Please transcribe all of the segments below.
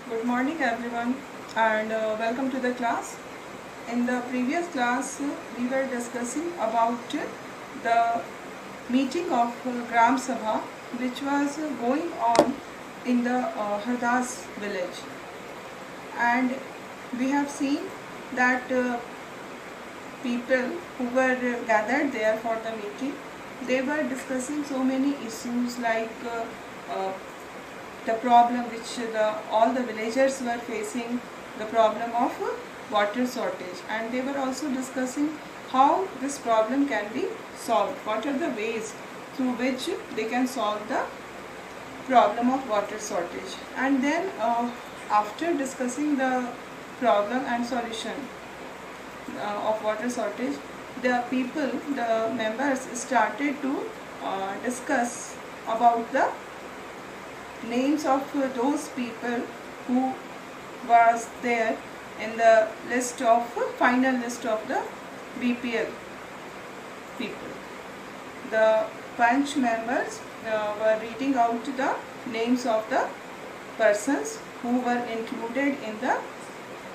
Good morning everyone and welcome to the class. In the previous class we were discussing about the meeting of Gram Sabha which was going on in the Hardas village, and we have seen that people who were gathered there for the meeting, they were discussing so many issues like uh, the problem which all the villagers were facing, the problem of water shortage, and they were also discussing how this problem can be solved, what are the ways through which they can solve the problem of water shortage. And then after discussing the problem and solution of water shortage, the members started to discuss about the names of those people who was there in the list of final list of the BPL people. The Panch members were reading out the names of the persons who were included in the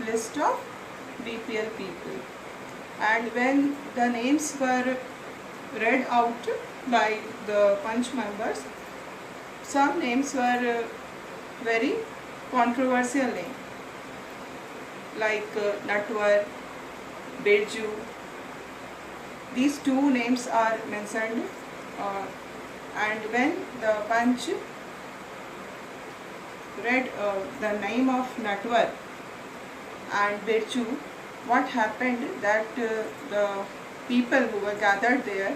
list of BPL people, and when the names were read out by the Panch members, some names were very controversial names like Natwar, Birju. These two names are mentioned, and when the Panch read the name of Natwar and Birju, what happened that the people who were gathered there,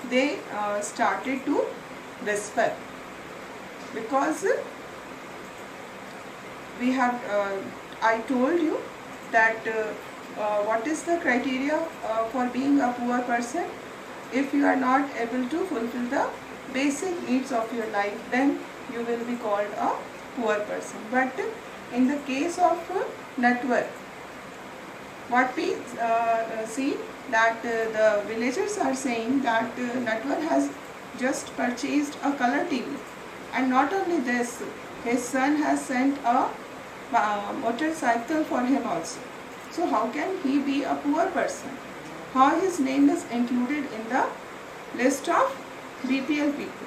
they started to whisper, because we have I told you that what is the criteria for being a poor person. If you are not able to fulfill the basic needs of your life, then you will be called a poor person. But in the case of Natwar, what we see that the villagers are saying that Natwar has just purchased a color TV, and not only this, his son has sent a motorcycle for him also. So how can he be a poor person? How his name is included in the list of BPL people?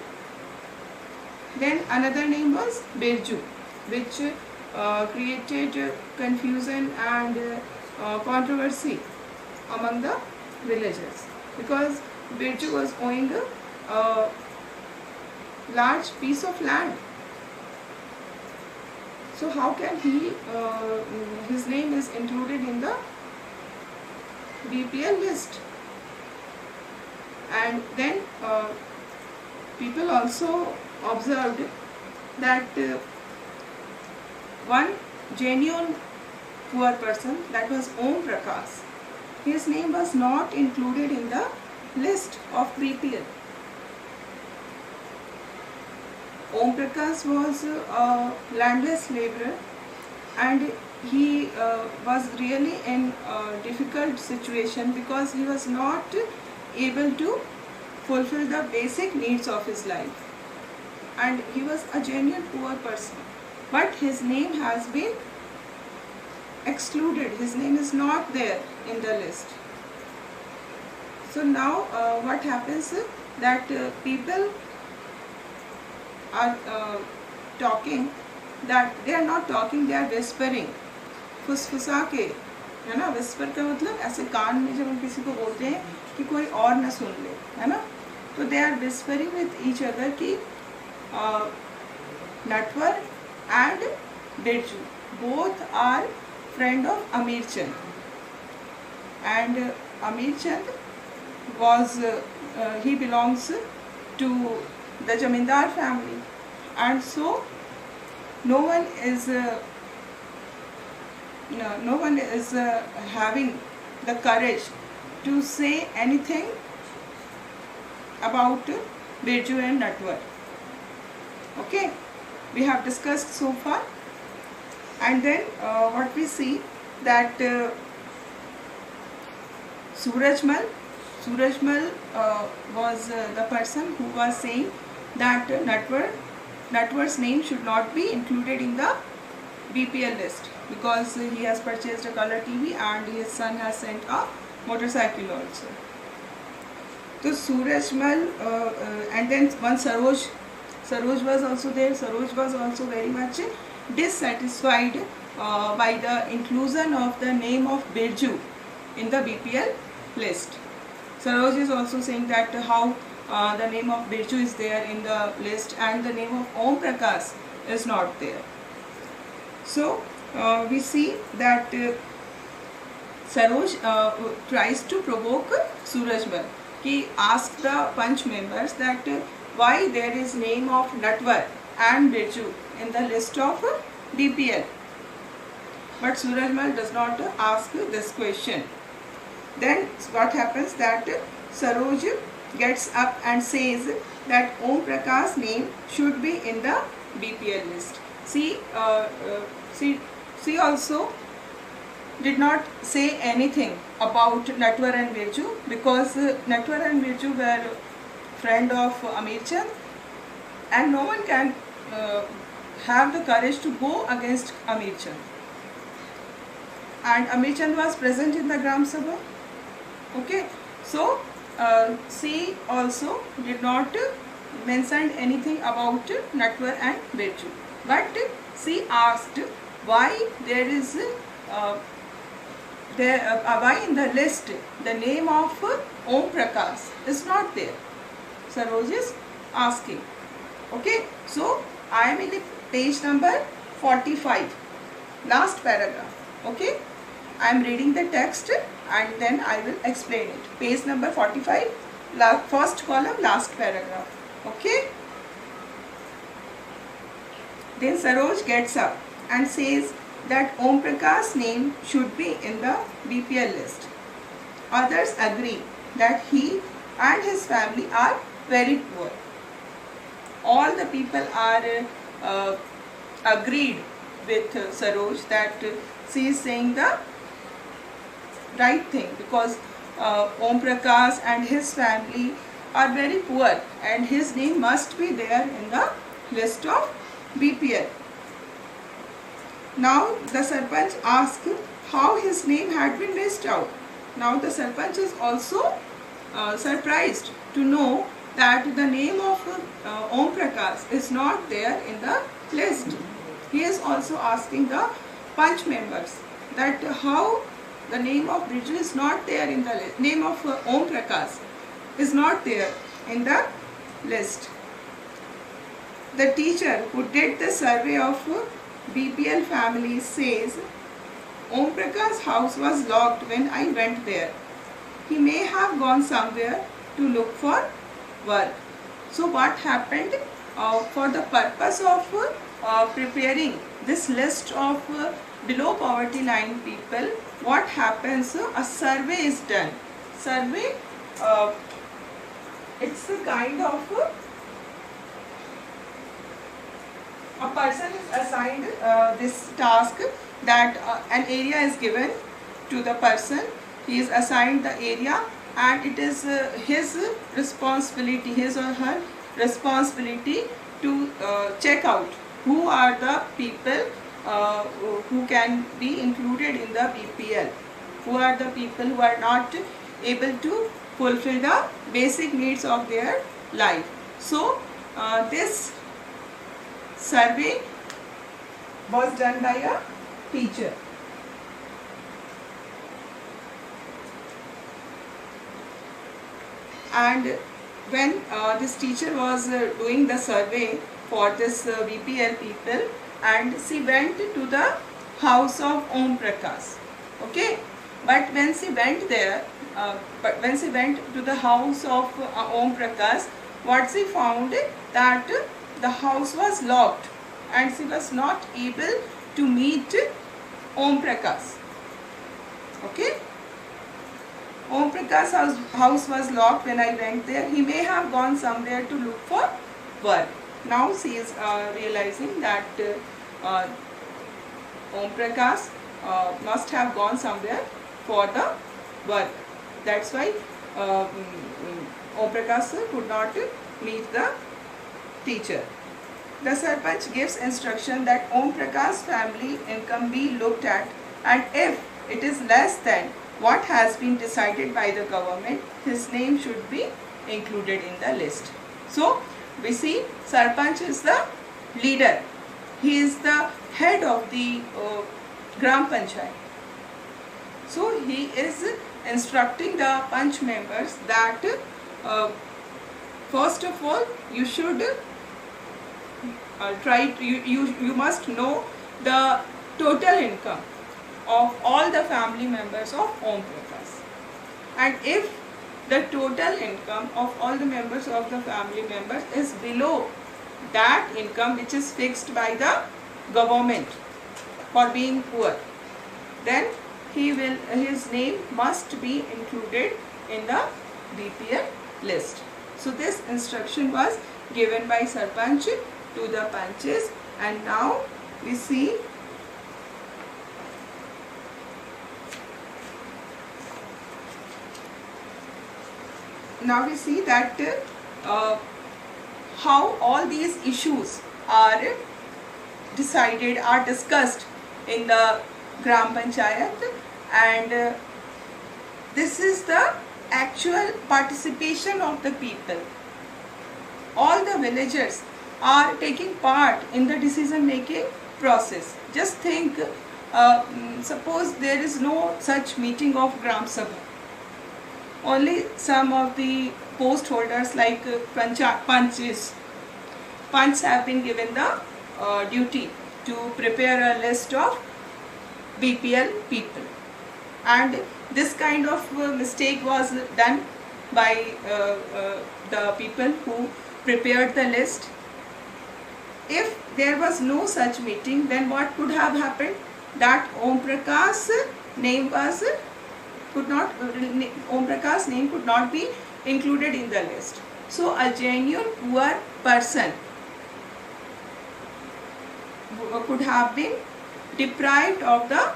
Then another name was Birju, which created confusion and controversy among the villagers, because Birju was owing a large piece of land. So how can his name is included in the BPL list? And then people also observed that one genuine poor person, that was Om Prakash, his name was not included in the list of BPL. Om Prakash was a landless laborer, and he was really in a difficult situation because he was not able to fulfill the basic needs of his life, and he was a genuine poor person, but his name has been excluded. His name is not there in the list. So now what happens that people are talking, that they are not talking, they are whispering, फुसफुसा के, है ना. Whisper का मतलब ऐसे कान में जब हम किसी को बोलते हैं कि कोई और ना सुन ले, है ना. तो they are whispering with each other कि Natwar and Birju both are friend of Amir Chand, and Amir Chand was he belongs to the Jamindar family, and so no one is having the courage to say anything about Birju and Natwar. Okay, we have discussed so far, and then what we see that Surajmal was the person who was saying that Natwar's name should not be included in the BPL list because he has purchased a color TV and his son has sent a motorcycle also. So Surajmal and then one Saroj was also there. Saroj was also very much dissatisfied by the inclusion of the name of Birju in the BPL list. Saroj is also saying that how the name of Birju is there in the list and the name of Om Prakash is not there. So we see that Saroj tries to provoke Surajmal. He asked the Panch members that why there is name of Natwar and Birju in the list of BPL. But Surajmal does not ask this question. Then what happens that Saroj gets up and says that Om Prakash's name should be in the BPL list. She also did not say anything about Natwar and Birju because Natwar and Birju were friend of Ameer Chand and no one can have the courage to go against Ameer Chand. And Ameer Chand was present in the Gram Sabha. Okay, so she also did not mention anything about Natwar and Birju, but she asked why there is why in the list the name of Om Prakash is not there. Saroj is asking. Okay, so I am in the page number 45, last paragraph. Okay, I am reading the text and then I will explain it. Page number 45, first column, last paragraph. Okay. Then Saroj gets up and says that Om Prakash's name should be in the BPL list. Others agree that he and his family are very poor. All the people are agreed with Saroj that she is saying the right thing because Om Prakash and his family are very poor and his name must be there in the list of BPL. Now the Sarpanch asked how his name had been missed out. Now the Sarpanch is also surprised to know that the name of Om Prakash is not there in the list. He is also asking the Panch members that how the name of Birju is not there in the list. Name of Om Prakash is not there in the list. The teacher who did the survey of BPL families says Om Prakash's house was locked when I went there. He may have gone somewhere to look for work. So what happened for the purpose of preparing this list of below poverty line people, what happens, a survey is done. Survey, it's a kind of a person is assigned this task that an area is given to the person. He is assigned the area and it is his responsibility, his or her responsibility to check out who are the people who can be included in the BPL, who are the people who are not able to fulfill the basic needs of their life. So this survey was done by a teacher. And when this teacher was doing the survey for this BPL people, and she went to the house of Om Prakash. Okay, but when she went there, when she went to the house of Om Prakash, what she found that the house was locked and she was not able to meet Om Prakash. Okay. Om Prakash's house was locked when I went there. He may have gone somewhere to look for work. Now she is realizing that Om Prakash must have gone somewhere for the work. That's why Om Prakash could not meet the teacher. the Sarpanch gives instruction that Om Prakash family income be looked at, and if it is less than what has been decided by the government, his name should be included in the list. So we see Sarpanch is the leader. He is the head of the Gram Panchayat. So he is instructing the Panch members that first of all you should you must know the total income of all the family members of Om Prakash, and if the total income of all the members of the family members is below that income which is fixed by the government for being poor, then his name must be included in the BPL list. So this instruction was given by Sarpanch to the Panches, and now we see that how all these issues are decided, are discussed in the Gram Panchayat, and this is the actual participation of the people. All the villagers are taking part in the decision making process. Just think, suppose there is no such meeting of Gram Sabha. Only some of the post holders like Panches have been given the duty to prepare a list of BPL people, and this kind of mistake was done by the people who prepared the list. If there was no such meeting, then what could have happened? That Om Prakash's name could not be included in the list. So a genuine poor person could have been deprived of the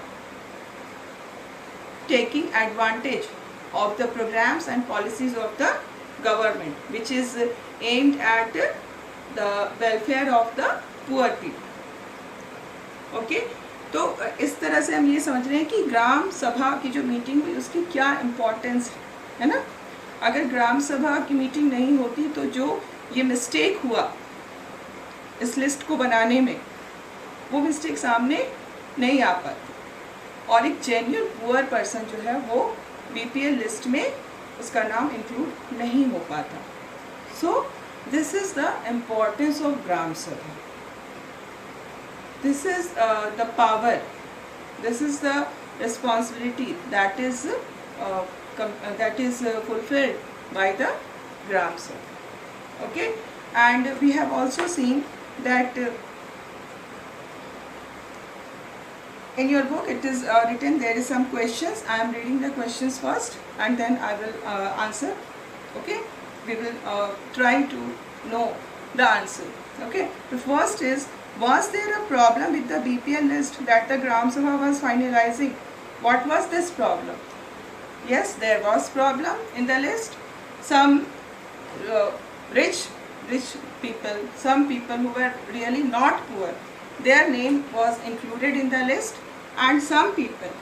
taking advantage of the programs and policies of the government, which is aimed at the welfare of the poor people. Okay, तो इस तरह से हम ये समझ रहे हैं कि ग्राम सभा की जो मीटिंग हुई उसकी क्या इम्पोर्टेंस है ना. अगर ग्राम सभा की मीटिंग नहीं होती तो जो ये मिस्टेक हुआ इस लिस्ट को बनाने में, वो मिस्टेक सामने नहीं आ पाती और एक जेन्युइन पुअर पर्सन जो है वो बीपीएल लिस्ट में उसका नाम इंक्लूड नहीं हो पाता. So this is the importance of gram sabha. This is the power, this is the responsibility that is fulfilled by the Gram Sabha. Okay, and we have also seen that in your book it is written, there is some questions. I am reading the questions first and then I will answer. Okay, we will try to know the answer. Okay, the first is, was there a problem with the BPL list that the Gram Sabha was finalizing? What was this problem? Yes, there was problem in the list. Some rich people, some people who were really not poor, their name was included in the list, and some people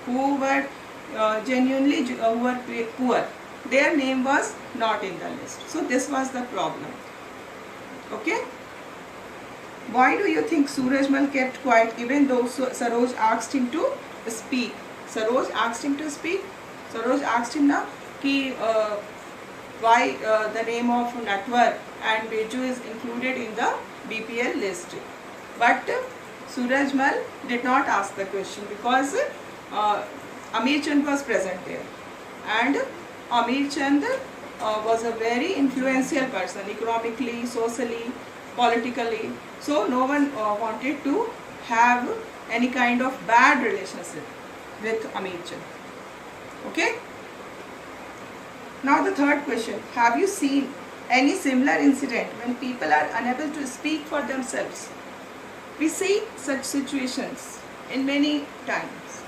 who were genuinely poor, their name was not in the list. So this was the problem. Okay. Why do you think Surajmal kept quiet even though Saroj asked him to speak? Saroj asked him to speak. Saroj asked him na ki why the name of Natwar and Beju is included in the BPL list. But Surajmal did not ask the question because Amir Chand was present there, and Amir Chand was a very influential person economically, socially, politically. So no one wanted to have any kind of bad relationship with Amir Chand. Okay. Now the third question, have you seen any similar incident when people are unable to speak for themselves? We see such situations in many times.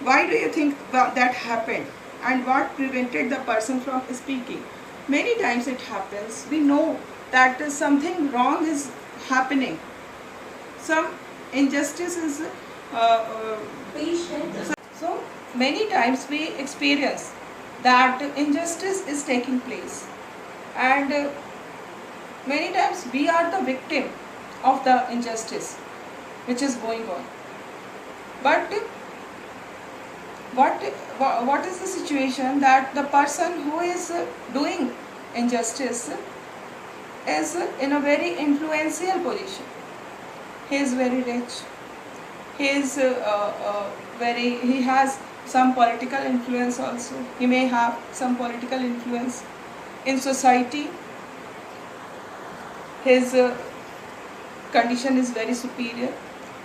Why do you think that happened, and what prevented the person from speaking? Many times it happens. We know that something wrong is happening, some injustice is so many times we experience that injustice is taking place, and many times we are the victim of the injustice which is going on. But what is the situation that the person who is doing injustice is in a very influential position. He is very rich, he is he has some political influence also, he may have some political influence in society, his condition is very superior.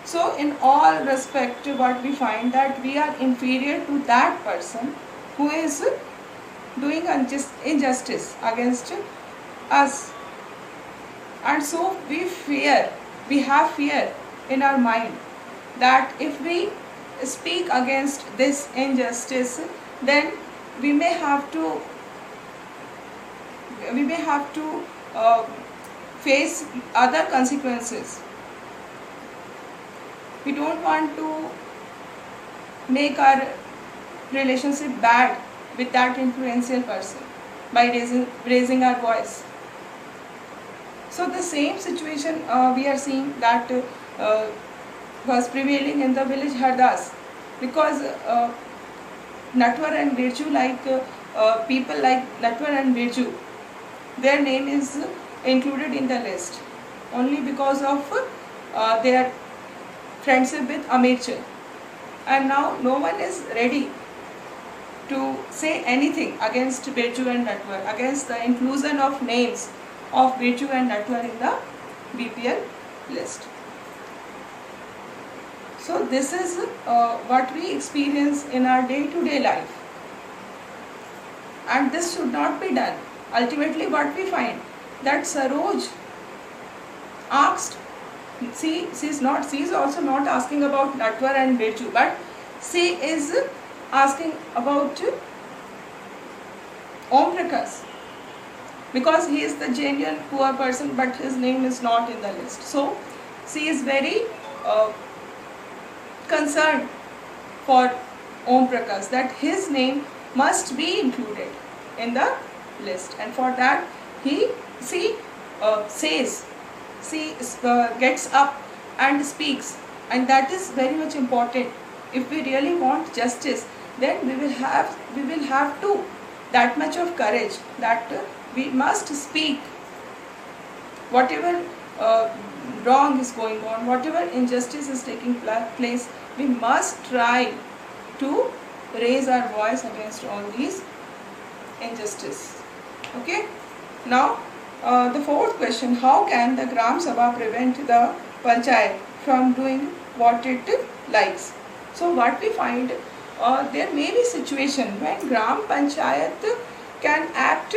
So in all respect, what we find that we are inferior to that person who is doing injustice against us, and so we have fear in our mind that if we speak against this injustice, then we may have to face other consequences. We don't want to make our relationship bad with that influential person by raising our voice. So the same situation we are seeing that was prevailing in the village Hardas, because Natwar and Birju, people like Natwar and Birju, their name is included in the list only because of their friendship with Amirchand, and now no one is ready to say anything against Birju and Natwar, against the inclusion of names of Birju and Natwar in the BPL list. So this is what we experience in our day-to-day life, and this should not be done. Ultimately what we find that Saroj asked, she is also not asking about Natwar and Birju, but she is asking about Om Prakash, because he is the genuine poor person, but his name is not in the list. So she is very concerned for Om Prakash, that his name must be included in the list, and for that she gets up and speaks, and that is very much important. If we really want justice, then we will have to that much of courage that we must speak whatever wrong is going on, whatever injustice is taking place. We must try to raise our voice against all these injustice. Okay, now the fourth question: how can the Gram Sabha prevent the Panchayat from doing what it likes? So what we find, there may be situation when Gram Panchayat can act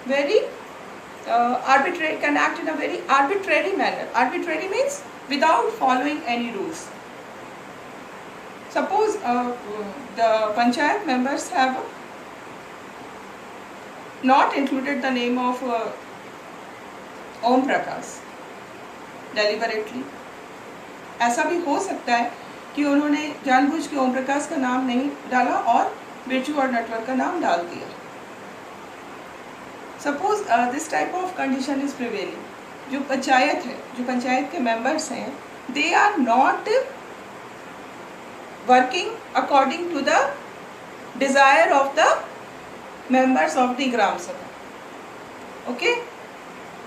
very can act in a very arbitrary manner. Arbitrary means without following any rules. Suppose the Panchayat members have not included the name of Om Prakash deliberately. ऐसा भी हो सकता है कि उन्होंने जानबूझ के ओम प्रकाश का नाम नहीं डाला और बिरजू और नटवर का नाम डाल दिया. Suppose this type of condition is prevailing. जो पंचायत है, जो पंचायत के members हैं, they are not working according to the desire of the members of the Gram Sabha. Okay?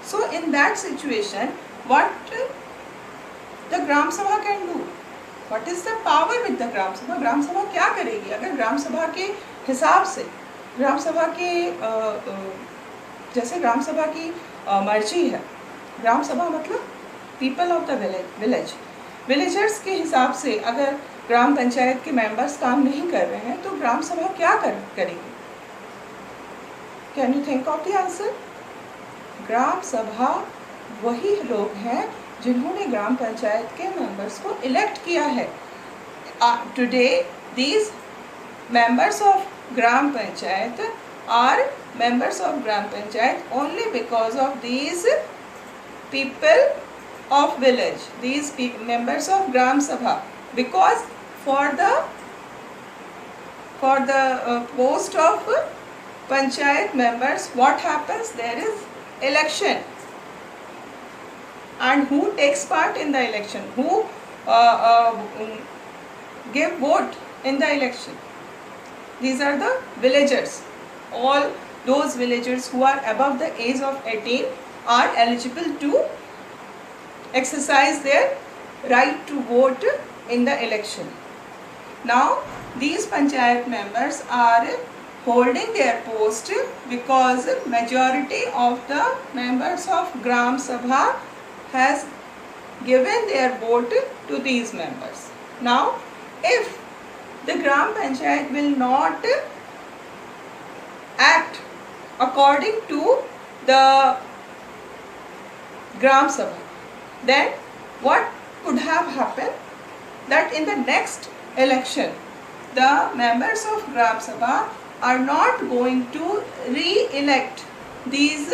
So in that situation, what the Gram Sabha can do? What is the power with the Gram Sabha? Gram Sabha क्या करेगी? अगर Gram Sabha के हिसाब से, Gram Sabha के जैसे Gram Sabha की मर्जी है, Gram Sabha मतलब people of the village, villagers के हिसाब से अगर ग्राम पंचायत के मेंबर्स काम नहीं कर रहे हैं, तो ग्राम सभा क्या करेगी? Can you think of the answer? Gram sabha वही लोग हैं जिन्होंने ग्राम पंचायत के मेंबर्स को इलेक्ट किया है. Today these members of gram panchayat are members of Gram Panchayat only because of these people of village, these members of Gram Sabha, because for the post of Panchayat members, what happens? There is election, and who takes part in the election? Who give vote in the election? These are the villagers. All those villagers who are above the age of 18 are eligible to exercise their right to vote in the election. Now, these Panchayat members are holding their post because majority of the members of Gram Sabha has given their vote to these members. Now, if the Gram Panchayat will not act according to the Gram Sabha, then what could have happened? That in the next election, the members of Gram Sabha are not going to re-elect these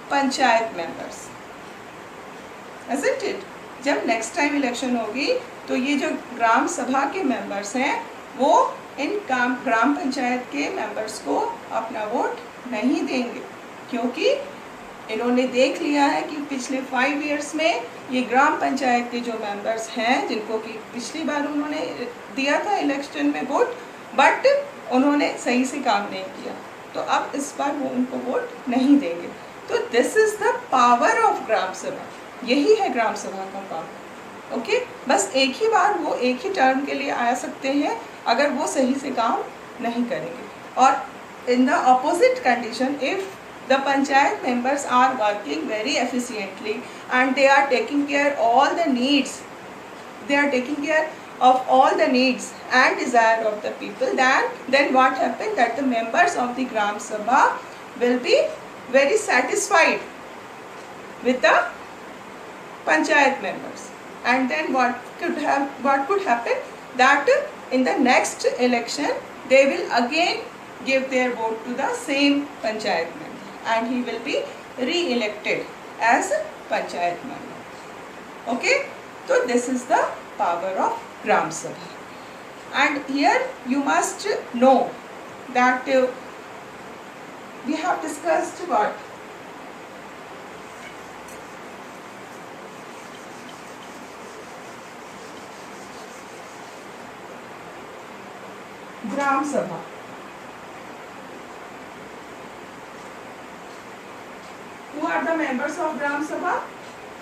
Panchayat members, isn't it? जब next time election होगी तो ये जो ग्राम सभा के members हैं वो इन ग्राम पंचायत के मेंबर्स को अपना वोट नहीं देंगे, क्योंकि इन्होंने देख लिया है कि पिछले 5 इयर्स में ये ग्राम पंचायत के जो मेंबर्स हैं, जिनको कि पिछली बार उन्होंने दिया था इलेक्शन में वोट, बट उन्होंने सही से काम नहीं किया, तो अब इस बार वो उनको वोट नहीं देंगे। तो this is the power of gram sabha, यही है ग्राम सभा का काम। ओके, बस एक ही बार वो एक ही टर्म के लिए आ सकते हैं अगर वो सही से काम नहीं करेंगे। और in the opposite condition, if the panchayat members are working very efficiently and they are taking care all the needs, they are taking care of all the needs and desire of the people, then what happens, that the members of the Gram Sabha will be very satisfied with the panchayat members, and then what could happen, that in the next election they will again give their vote to the same panchayat member, and he will be re-elected as Panchayat member. Okay, so this is the power of Gram Sabha. And here you must know that we have discussed what? Gram Sabha. Who are the members of Gram Sabha?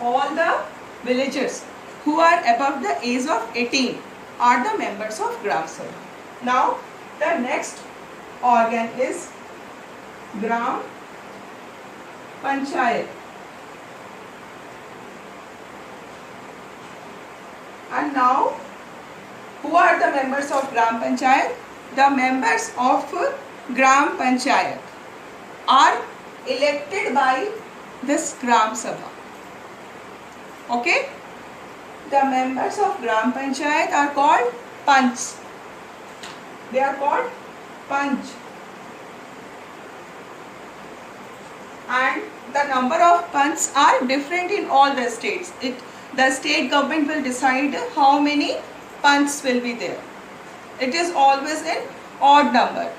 All the villagers who are above the age of 18 are the members of Gram Sabha. Now, the next organ is Gram Panchayat. And now, who are the members of Gram Panchayat? The members of Gram Panchayat are elected by this Gram Sabha. Okay? The members of Gram Panchayat are called Panch. They are called Panch. And the number of Panchs are different in all the states. The state government will decide how many Panchs will be there. It is always in odd number.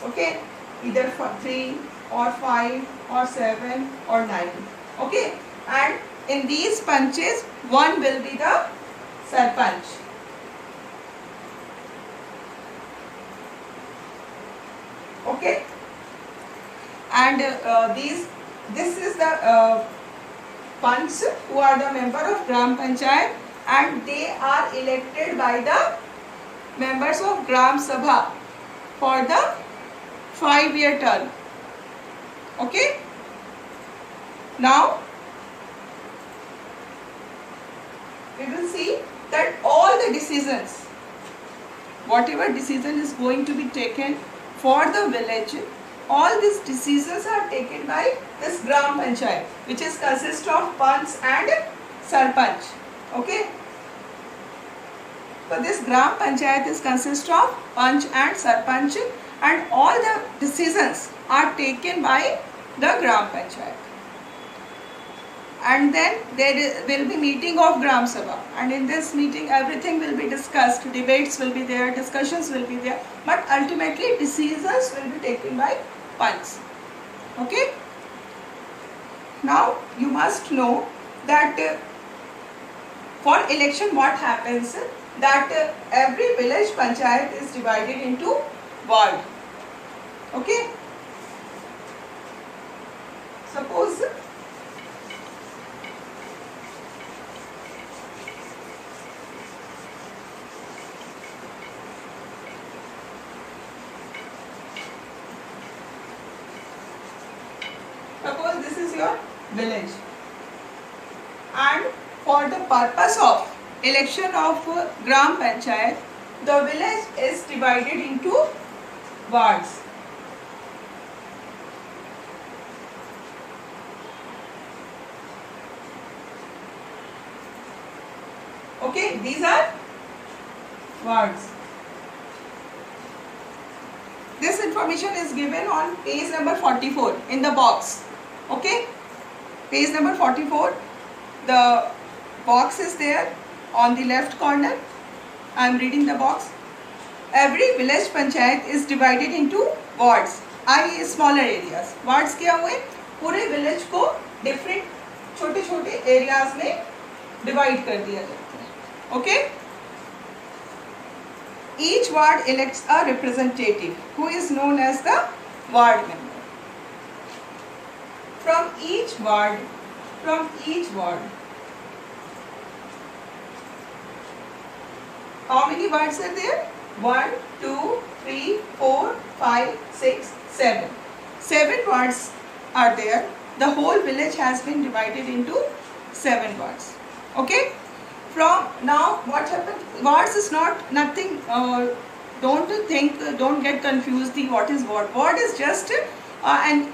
Okay? Either for 3 or 5 or 7 or 9. Okay, and in these panches, one will be the sarpanch. Okay, and this is the panch who are the member of Gram Panchayat, and they are elected by the members of Gram Sabha for the 5-year term. Okay, now we will see that all the decisions, whatever decision is going to be taken for the village, all these decisions are taken by this Gram Panchayat, which is consist of Panch and Sarpanch. Okay, so this Gram Panchayat is consist of Panch and Sarpanch, and all the decisions are taken by the Gram Panchayat. And then there will be meeting of Gram Sabha, and in this meeting everything will be discussed, debates will be there, discussions will be there, but ultimately decisions will be taken by Panch. Okay? Now you must know that for election what happens, that every village panchayat is divided into ward. Okay? Suppose this is your village, and for the purpose of election of Gram Panchayat, the village is divided into wards. Okay, these are wards. This information is given on page number 44 in the box. Okay, page number 44, the box is there on the left corner. I am reading the box. Every village panchayat is divided into wards, i.e. smaller areas. Wards क्या हुए? पूरे village को different छोटे-छोटे areas में divide कर दिया जाता है. Okay? Each ward elects a representative who is known as the ward member. From each ward, how many wards are there? 1, 2, 3, 4, 5, 6, 7. 7 wards are there. The whole village has been divided into 7 wards. Okay? From now, what happened? Wards is not nothing. Don't get confused. What is ward? Ward is just an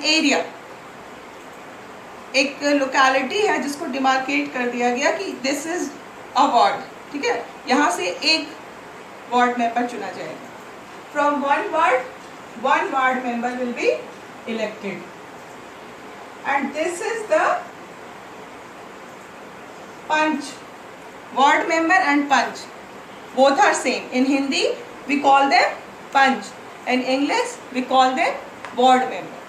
area. एक locality है जिसको demarcate कर दिया गया कि this is a ward. ठीक है, यहाँ से एक वार्ड मेंबर चुना जाएगा. From one ward member will be elected, and this is the panch. Ward member and panch both are same. In Hindi we call them panch, in English we call them ward member.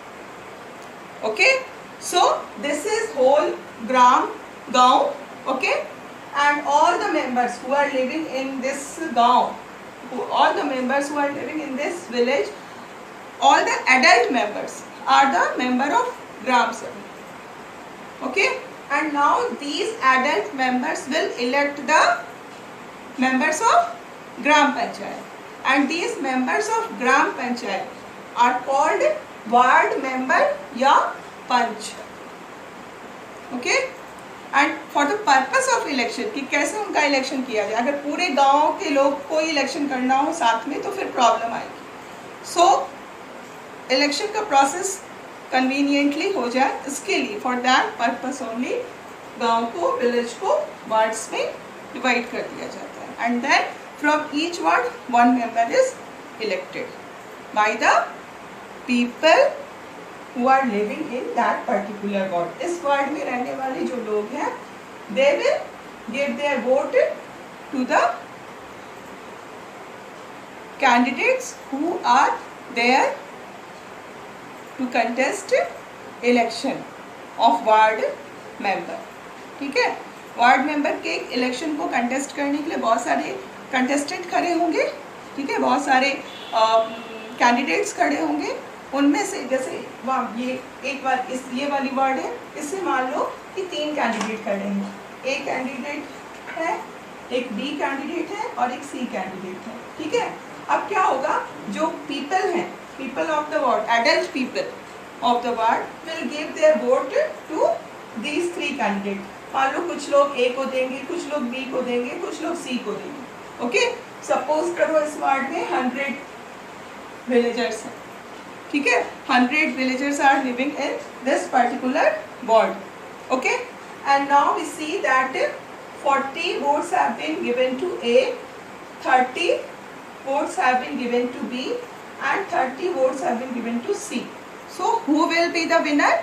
Okay, so this is whole gaon. Okay, and all the members who are living in this gaon, all the members who are living in this village, all the adult members are the member of Gram Sabha. Okay, and now these adult members will elect the members of Gram Panchayat, and these members of Gram Panchayat are called ward member या पंच. Okay, and for the purpose of election, कि कैसे उनका election किया जाए. अगर पूरे गांव के लोग को इलेक्शन करना हो साथ में तो फिर प्रॉब्लम आएगी. सो इलेक्शन का प्रोसेस कन्वीनियंटली हो जाए, इसके लिए फॉर दैट पर्पस ओनली गांव को, विलेज को वार्ड्स में डिवाइड कर दिया जाता है. And then from each ward one member is elected by the people who are living in that particular ward. इस वार्ड में रहने वाले जो लोग हैं, they will give their vote to the candidates who are there to contest election of ward member. ठीक है, ward member के इलेक्शन को कंटेस्ट करने के लिए बहुत सारे कंटेस्टेंट खड़े होंगे. ठीक है, बहुत सारे कैंडिडेट्स खड़े होंगे. उनमें से जैसे ये एक बार ये वाली वार्ड है, इससे मान लो कि 3 कैंडिडेट खड़े हैं. एक कैंडिडेट है, एक बी कैंडिडेट है और एक सी कैंडिडेट है. ठीक है, अब क्या होगा, जो पीपल हैं, people of the ward, adult people of the ward will give their vote to these 3 candidate. मान लो कुछ लोग ए को देंगे, कुछ लोग बी को देंगे, कुछ लोग सी को देंगे. ओके, सपोज करो इस वार्ड में 100 विलेजर्स हैं. ठीक है, 100 villagers are living in this particular ward. Okay, and now we see that 40 votes have been given to A, 30 votes have been given to B and 30 votes have been given to C. So who will be the winner?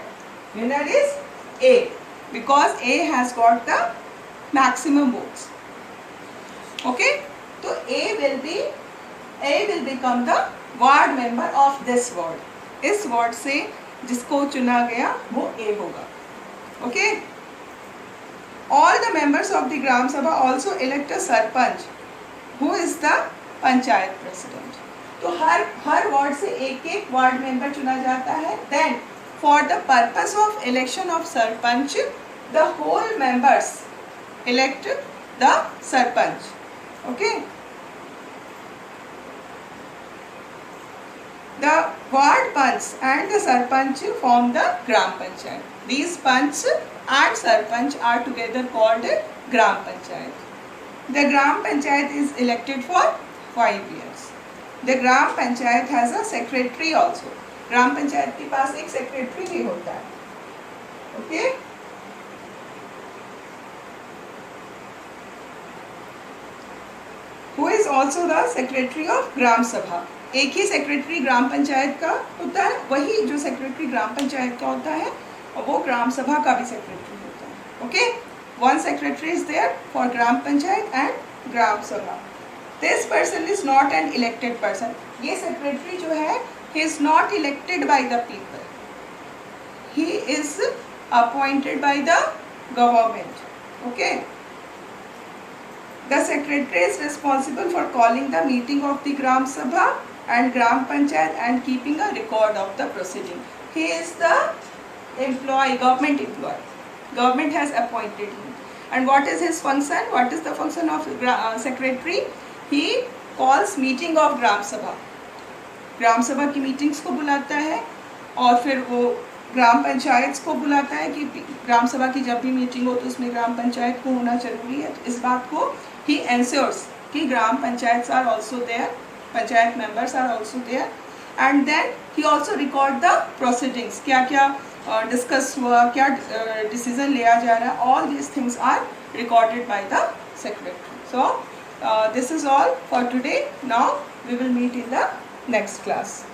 Winner is A, because A has got the maximum votes. Okay, so A will become the ward member of this ward. इस ward से जिसको चुना गया वो A होगा. Okay. All the members of the Gram Sabha also elect a sarpanch, who is the panchayat president. तो हर ward से एक वार्ड मेंबर चुना जाता है. Then for the purpose of election of sarpanch, the whole members elect the sarpanch. Okay. The ward panch and the sarpanch form the gram panchayat. These panch and sarpanch are together called gram panchayat. The gram panchayat is elected for 5 years. The gram panchayat has a secretary also. gram panchayat के पास एक secretary भी होता है. Okay? Who is also the secretary of gram sabha. एक ही secretary ग्राम पंचायत का होता है, वही जो सेक्रेटरी ग्राम पंचायत का होता है और वो ग्राम सभा का भी सेक्रेटरी होता है. Okay, one secretary is there for gram panchayat and gram sabha. This person is not an elected person. ये सेक्रेटरी जो है, he is not elected by the people, he is appointed by the government. Okay. The secretary is responsible for calling the meeting of the Gram Sabha and Gram Panchayat and keeping a record of the proceeding. He is the employee, government employee. Government has appointed him. And what is his function? What is the function of secretary? He calls meeting of Gram Sabha. ग्राम सभा की meetings को बुलाता है और फिर वो ग्राम पंचायत को बुलाता है कि ग्राम सभा की जब भी मीटिंग हो तो उसमें ग्राम पंचायत को होना जरूरी है. इस बात को he ensures कि ग्राम panchayat are also there, panchayat members are also there, and then he also record the proceedings. क्या क्या डिस्कस हुआ, क्या डिसीजन लिया जा रहा है. All these things are recorded by the secretary. So this is all for today. Now we will meet in the next class.